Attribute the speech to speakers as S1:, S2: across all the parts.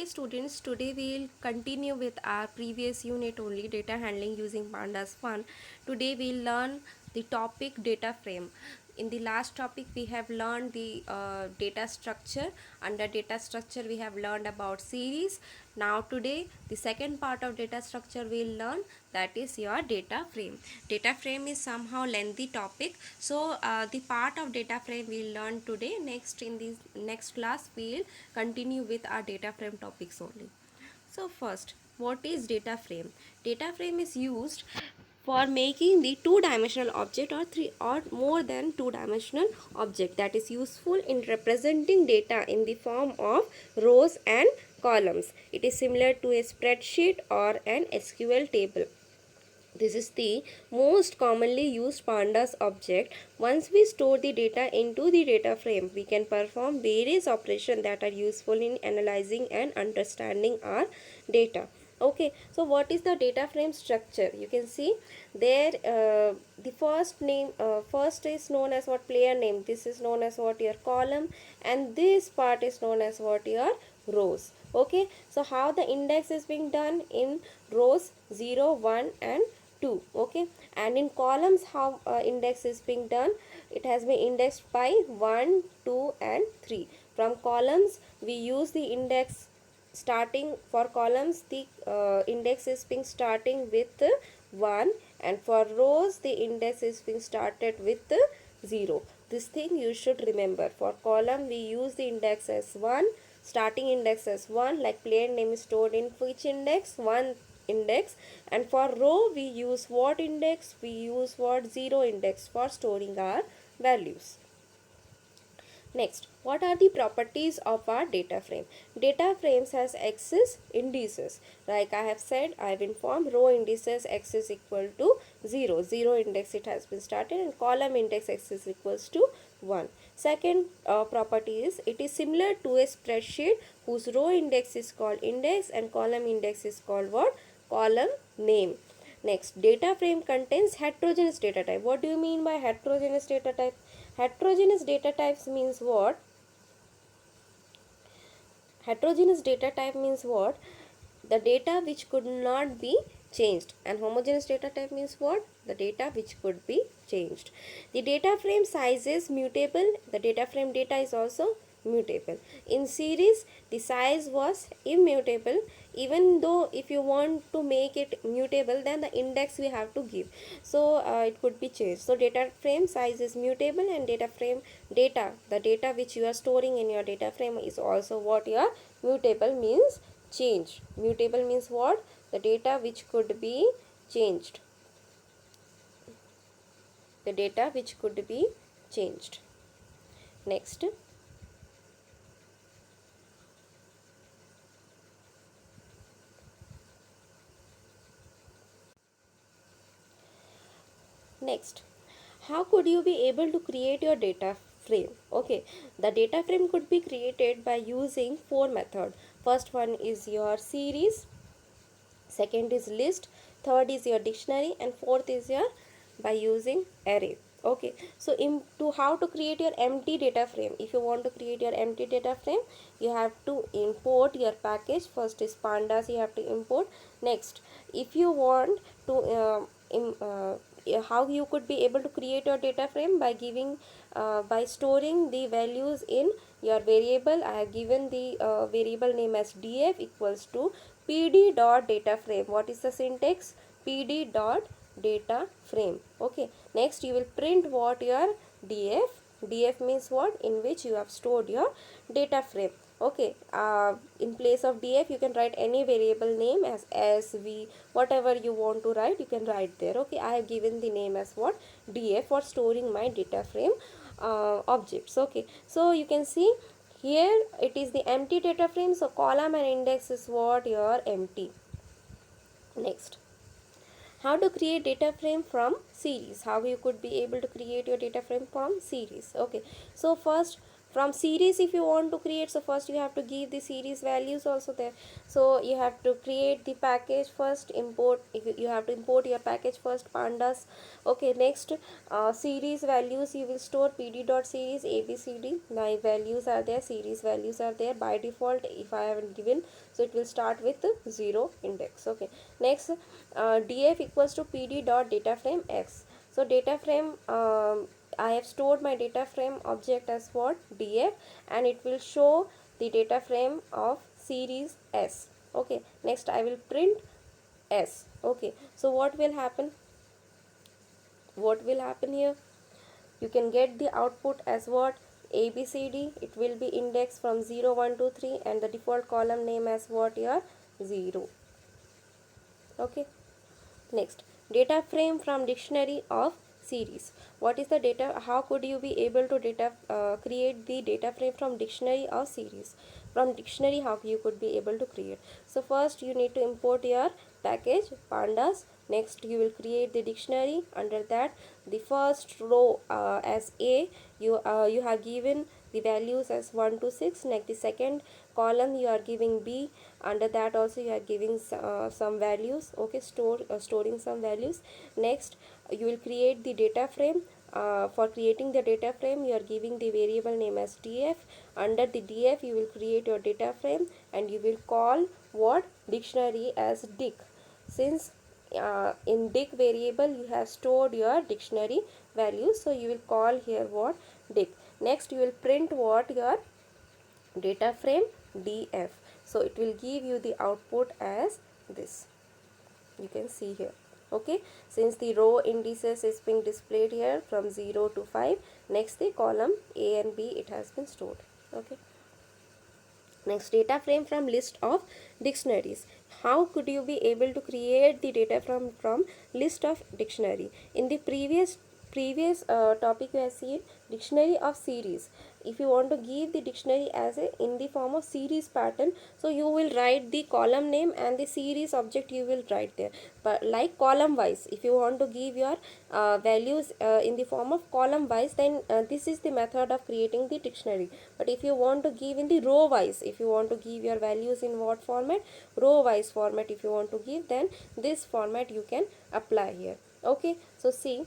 S1: Okay students, today we'll continue with our previous unit only, data handling using pandas fun. Today we'll learn the topic data frame. In the last topic we have learned the data structure. Under data structure we have learned about series. Now today the second part of data structure we'll learn, that is your data frame. Data frame is somehow lengthy topic, so the part of data frame we'll learn today. Next, in the next class we'll continue with our data frame topics only. So first, what is data frame? Data frame is used for making the two-dimensional object or three or more than two-dimensional object, that is useful in representing data in the form of rows and columns. It is similar to a spreadsheet or an SQL table. This is the most commonly used pandas object. Once we store the data into the data frame, we can perform various operations that are useful in analyzing and understanding our data. Okay, so what is the data frame structure? You can see there the first is known as what, player name. This is known as what, your column, and this part is known as what, your rows. Okay, so how the index is being done in rows 0, 1 and 2. Okay, and in columns how index is being done, it has been indexed by 1, 2 and 3. From columns we use the index starting, for columns the index is being starting with 1, and for rows the index is being started with 0. This thing you should remember. For column we use the index as 1, starting index as 1, like player name is stored in which index, 1 index, and for row we use what index, we use what, 0 index for storing our values. Next, what are the properties of our data frame? Data frames has axis indices. Like I have said, I have informed row indices x is equal to 0. 0 index it has been started, and column index x is equals to 1. Second property is it is similar to a spreadsheet whose row index is called index and column index is called what? Column name. Next, data frame contains heterogeneous data type. What do you mean by heterogeneous data type? Heterogeneous data types means what? Heterogeneous data type means what? The data which could not be changed. And homogeneous data type means what? The data which could be changed. The data frame size is mutable. The data frame data is also mutable. In series, the size was immutable, even though if you want to make it mutable, then the index we have to give, so it could be changed. So data frame size is mutable, and data frame data, the data which you are storing in your data frame is also what, your mutable means change. Mutable means what? The data which could be changed. The data which could be changed. Next, next, how could you be able to create your data frame? Okay, the data frame could be created by using four methods. First one is your series, second is list, third is your dictionary, and fourth is your by using array. Okay, so into how to create your empty data frame. If you want to create your empty data frame, you have to import your package. First is pandas, you have to import. Next, if you want to how you could be able to create your data frame, by giving by storing the values in your variable. I have given the variable name as df equals to pd dot data frame. What is the syntax? Pd dot data frame. Okay, next you will print what, your df means what, in which you have stored your data frame. Okay, in place of df you can write any variable name as sv, whatever you want to write you can write there. Okay, I have given the name as what, df, for storing my data frame objects. Okay, so you can see here it is the empty data frame, so column and index is what, your empty. Next, how to create data frame from series. How you could be able to create your data frame from series. Okay, so first From series, if you want to create, so first you have to give the series values also there. So you have to create the package first, import, you have to import your package first, pandas. Okay, next series values, you will store pd.series abcd. My values are there, series values are there by default. If I haven't given, so it will start with 0 index. Okay, next df equals to pd.dataframe.x. so data frame, I have stored my data frame object as what, df, and it will show the data frame of series s. Okay, next I will print s. Okay, so what will happen, here, you can get the output as what, abcd. It will be indexed from 0 1 2 3, and the default column name as what, your 0. Okay, next, data frame from dictionary of series. What is the data? How could you be able to create the data frame from dictionary of series? From dictionary, how you could be able to create? So first you need to import your package pandas. Next you will create the dictionary. Under that, the first row as a, you have given the values as 1 to 6. Next, the second column you are giving b. Under that also you are giving some values. Okay, storing some values. Next, you will create the data frame. For creating the data frame, you are giving the variable name as df. Under the df, you will create your data frame, and you will call what, dictionary as dic. Since in dic variable you have stored your dictionary values, so you will call here what, dic. Next, you will print what, your data frame df. So it will give you the output as this, you can see here. Okay, since the row indices is being displayed here from 0 to 5, next the column a and b, it has been stored. Okay, next, data frame from list of dictionaries. How could you be able to create the data from list of dictionary? In the previous topic we have seen dictionary of series. If you want to give the dictionary as a in the form of series pattern, so you will write the column name and the series object you will write there. But like column wise, if you want to give your values in the form of column wise, then this is the method of creating the dictionary. But if you want to give in the row wise, if you want to give your values in what format, row wise format, if you want to give, then this format you can apply here. Okay, so see,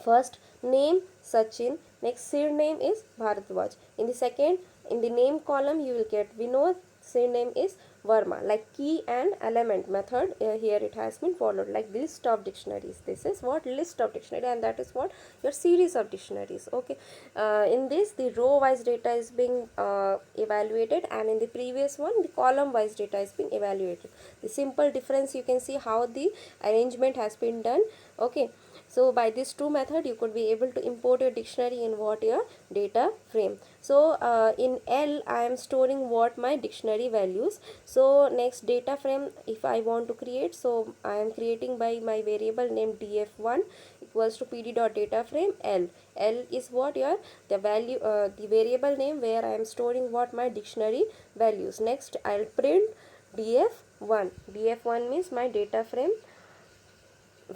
S1: first name Sachin, next surname is Bharadwaj. In the second, in the name column you will get Vinod, surname is Verma. Like key and element method, here it has been followed. Like list of dictionaries, this is what, list of dictionary, and that is what, your series of dictionaries. Okay, in this the row wise data is being evaluated, and in the previous one the column wise data is being evaluated. The simple difference, you can see how the arrangement has been done. Okay, so by this two method you could be able to import your dictionary in what, your data frame. So in L I am storing what, my dictionary values. So next, data frame if I want to create, so I am creating by my variable name df1 equals to pd.dataframe L. L is what, your the value, the variable name where I am storing what, my dictionary values. Next, I'll print df1. Df1 means my data frame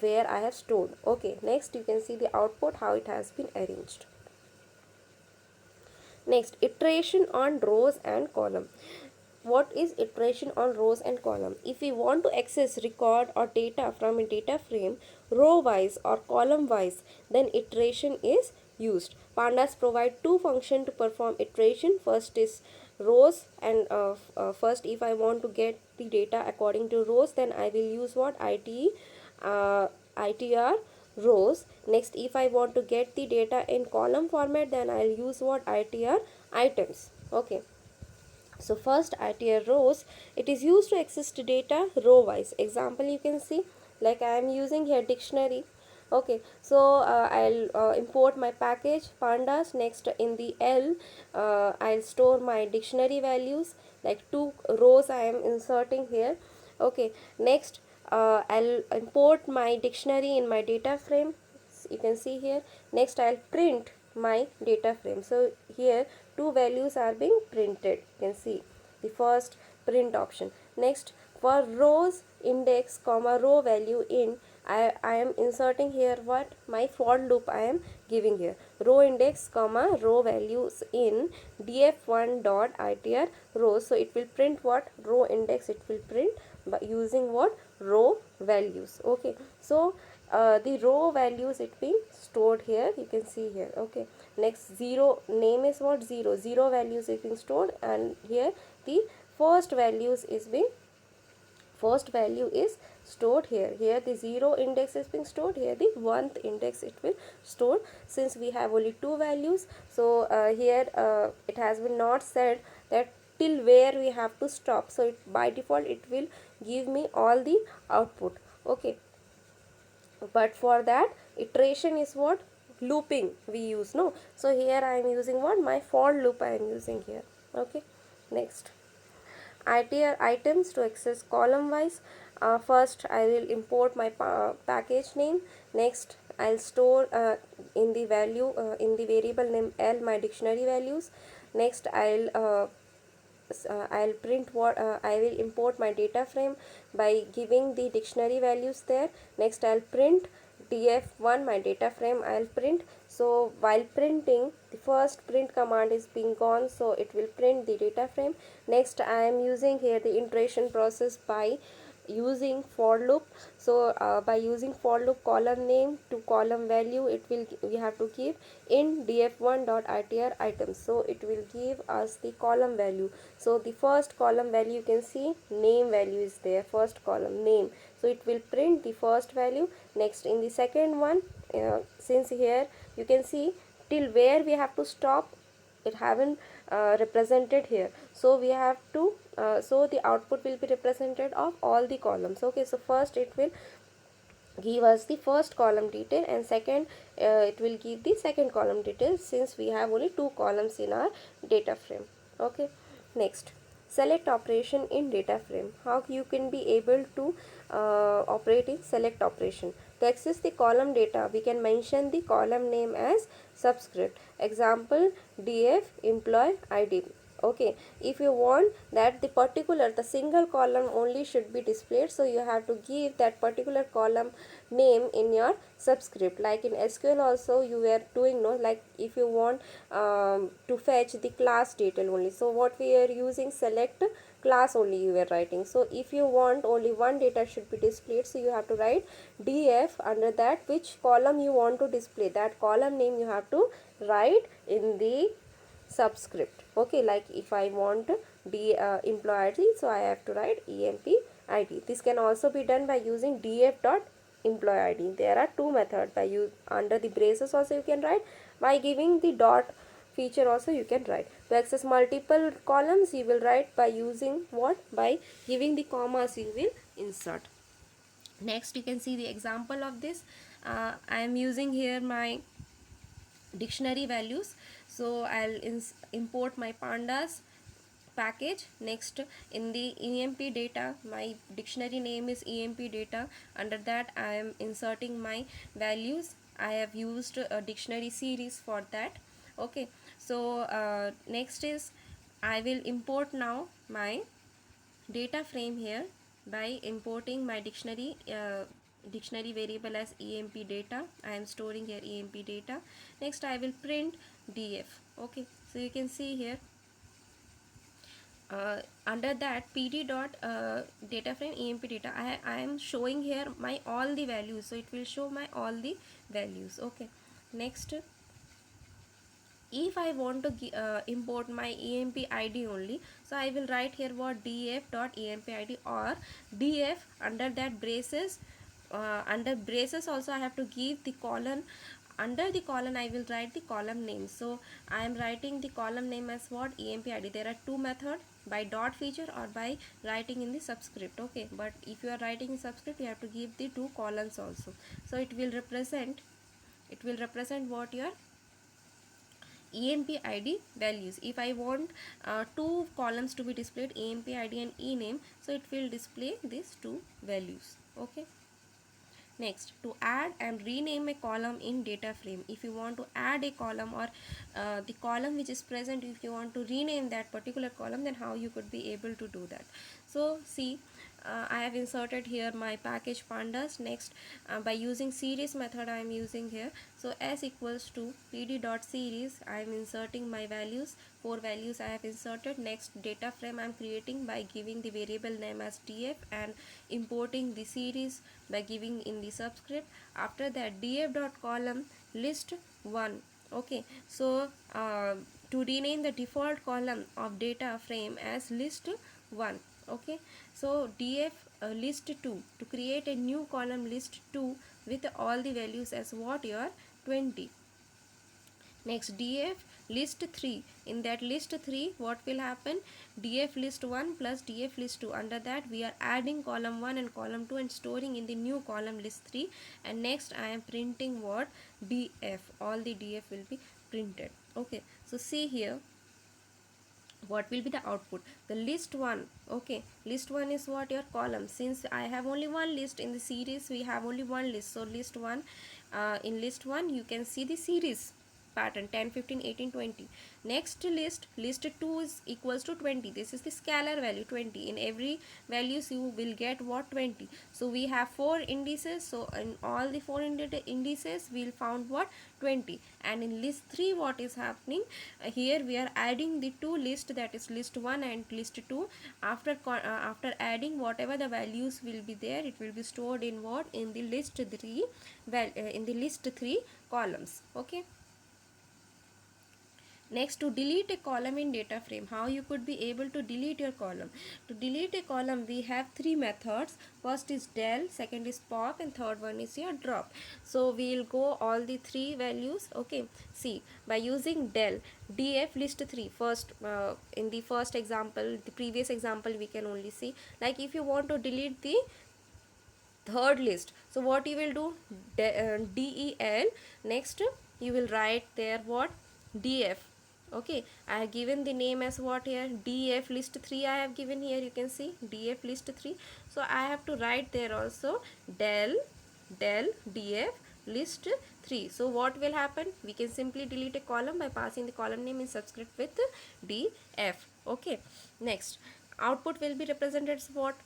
S1: where I have stored. Okay, next you can see the output, how it has been arranged. Next, iteration on rows and column. What is iteration on rows and column? If we want to access record or data from a data frame row wise or column wise, then iteration is used. Pandas provide two functions to perform iteration. First is rows, and first if I want to get the data according to rows, then I will use what, itr rows. Next, if I want to get the data in column format, then I'll use what, itr items. Okay, so first itr rows, it is used to access the data row wise. Example, you can see, like I am using here dictionary. Okay, so I'll import my package pandas. Next, in the L, I'll store my dictionary values, like two rows I am inserting here. Okay, next, I'll import my dictionary in my data frame, you can see here. Next, I'll print my data frame. So here two values are being printed, you can see the first print option. Next, for rows index comma row value in, I am inserting here what my for loop I am giving here, row index comma row values in df1 dot itr row. So it will print what row index, it will print by using what row values. Okay, so the row values it being stored here, you can see here. Okay, next zero name is what zero values is being stored, and here the first values is being first value is stored here. Here the zero index is being stored, here the 1th index it will store. Since we have only two values, so here it has been not said that till where we have to stop, so by default it will give me all the output. Okay, but for that iteration is what looping we use, no? So here I am using what my for loop I am using here. Okay, next ITR items to access column wise. First I will import my package name. Next I'll store in the value in the variable name L my dictionary values. Next I'll print what I will import my data frame by giving the dictionary values there. Next I'll print df1 my data frame I'll print. So while printing, the first print command is being gone, so it will print the data frame. Next I am using here the iteration process by using for loop. So by using for loop, column name to column value it will we have to give in df1 dot itr items, so it will give us the column value. So the first column value you can see name value is there, first column name, so it will print the first value. Next in the second one, since here you can see till where we have to stop, it haven't represented here, so we have to so the output will be represented of all the columns. Okay, so first it will give us the first column detail, and second it will give the second column detail, since we have only two columns in our data frame. Okay, next select operation in data frame. How you can be able to operate in select operation? To access the column data, we can mention the column name as subscript. Example df employee id. Okay, if you want that the single column only should be displayed, so you have to give that particular column name in your subscript. Like in SQL also you were doing, no, like if you want to fetch the class detail only, so what we are using, select class only you were writing. So if you want only one data should be displayed, so you have to write df, under that which column you want to display, that column name you have to write in the subscript. Okay, like if I want employee ID, so I have to write emp id. This can also be done by using df dot employee id. There are two methods. By use under the braces also you can write, by giving the dot feature also you can write. To access multiple columns you will write by using what, by giving the commas you will insert. Next you can see the example of this. I am using here my dictionary values, so I'll import my pandas package. Next in the emp data, my dictionary name is emp data, under that I am inserting my values. I have used a dictionary series for that. Okay, so next is I will import now my data frame here by importing my dictionary variable as emp data. I am storing here emp data. Next I will print df. Okay, so you can see here under that pd dot data frame emp data, I am showing here my all the values, so it will show my all the values. Okay, next if I want to import my emp id only, so I will write here what df dot emp id, or df under that braces. Under braces also I have to give the column. Under the column I will write the column name, so I am writing the column name as what emp id. There are two methods, by dot feature or by writing in the subscript. Okay, but if you are writing in subscript you have to give the two columns also, so it will represent what your emp id values. If I want two columns to be displayed, emp id and ename, so it will display these two values. Okay, next to add and rename a column in data frame. If you want to add a column, or the column which is present, if you want to rename that particular column, then how you could be able to do that? So see, I have inserted here my package pandas. Next, by using series method I am using here. So s equals to pd dot series, I am inserting my values. 4 values I have inserted. Next, data frame I am creating by giving the variable name as df and importing the series by giving in the subscript. After that, df dot column list 1. Okay, so to rename the default column of data frame as list 1. Okay, so df list 2 to create a new column list 2 with all the values as what your 20. Next, df list 3. In that list 3, what will happen? Df list 1 plus df list 2. Under that, we are adding column 1 and column 2 and storing in the new column list 3. And next, I am printing what? Df. All the df will be printed. Okay, so see here, what will be the output? The list 1. Okay, list 1 is what? Your column. Since I have only one list in the series, we have only one list, so list 1, in list 1 you can see the series pattern 10 15 18 20. Next list 2 is equals to 20. This is the scalar value 20. In every values you will get what? 20. So we have 4 indices, so in all the 4 indices we will found what? 20. And in list 3, what is happening? Here we are adding the two list, that is list 1 and list 2. After adding whatever the values will be there, it will be stored in what? In the list 3 in the list 3 columns. Okay, next, to delete a column in data frame, how you could be able to delete your column? To delete a column, we have 3 methods. First is del, second is pop, and third one is your drop. So we will go all the 3 values. Okay, see, by using del, df list 3 first, in the first example, the previous example, we can only see, like if you want to delete the third list, so what you will do? Del. Next, you will write there what? Df. Okay, I have given the name as what here? Df list 3 I have given here. You can see df list 3. So I have to write there also del df list 3. So what will happen? We can simply delete a column by passing the column name in subscript with df. Okay, next, output will be represented as what?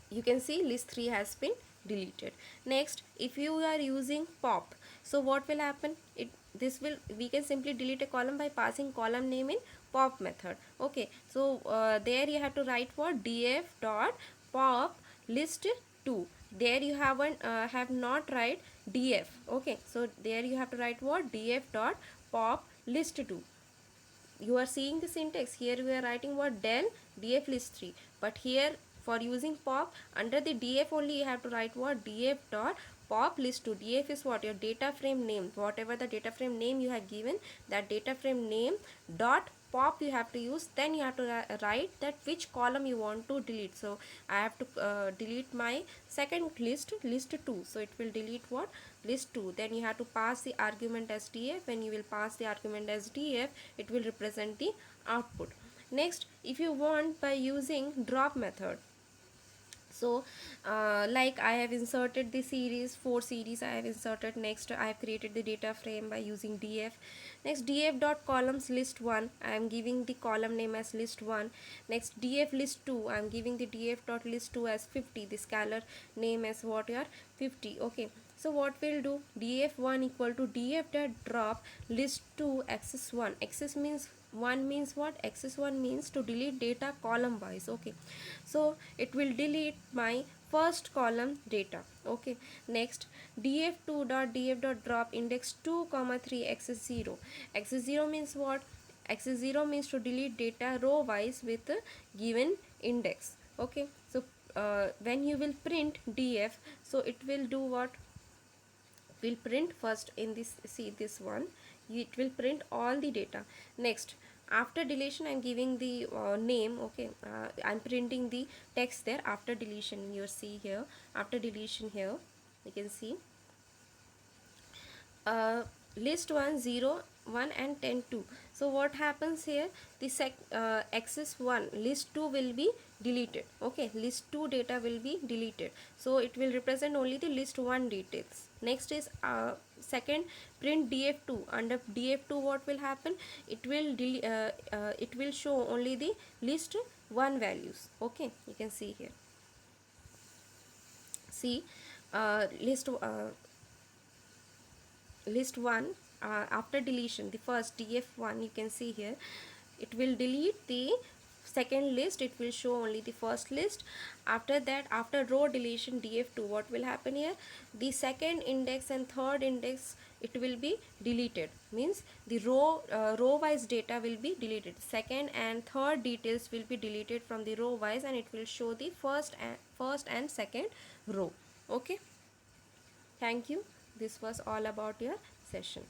S1: You can see list 3 has been deleted. Next, if you are using pop, so what will happen? We can simply delete a column by passing column name in pop method. Okay, so there you have to write what? Df dot pop list 2. There you have not write df. Okay, so there you have to write what? Df dot pop list 2. You are seeing the syntax. Here we are writing what? Del df list 3, but here for using pop, under the df only you have to write what? Df dot pop list 2. Df is what? Your data frame name. Whatever the data frame name you have given, that data frame name dot pop you have to use. Then you have to write that which column you want to delete. So I have to delete my second list 2. So it will delete what? List 2. Then you have to pass the argument as df. When you will pass the argument as df, it will represent the output. Next, if you want, by using drop method, so like I have inserted the series, 4 series I have inserted. Next, I have created the data frame by using df. Next, df dot columns list 1, I am giving the column name as list 1. Next, df list 2, I am giving the df dot list 2 as 50. The scalar name as what? Your 50. Okay, so what we'll do? Df1 equal to df dot drop list 2 access 1. Access means 1 means what? Access 1 means to delete data column wise. Okay, so it will delete my first column data. Okay, next, df2 dot drop index 2 comma 3 access 0. Access 0 means what? Access 0 means to delete data row wise with a given index. Okay, so when you will print df, so it will do what? Will print first in this, see this one, it will print all the data. Next, after deletion I'm giving the name. Okay, I'm printing the text there after deletion. You see here, after deletion here you can see list 1 0 1 and 10 2. So what happens here, the axis 1 list 2 will be deleted. Okay, list 2 data will be deleted, so it will represent only the list 1 details. Next is second, print df2. Under df2 what will happen, it will show only the list 1 values. Okay, you can see here, see list 1, after deletion, the first df1, you can see here, it will delete the second list, it will show only the first list. After that, after row deletion df2, what will happen here, the second index and third index, it will be deleted, means the row wise data will be deleted, second and third details will be deleted from the row wise, and it will show the first and second row. Okay, thank you. This was all about your session.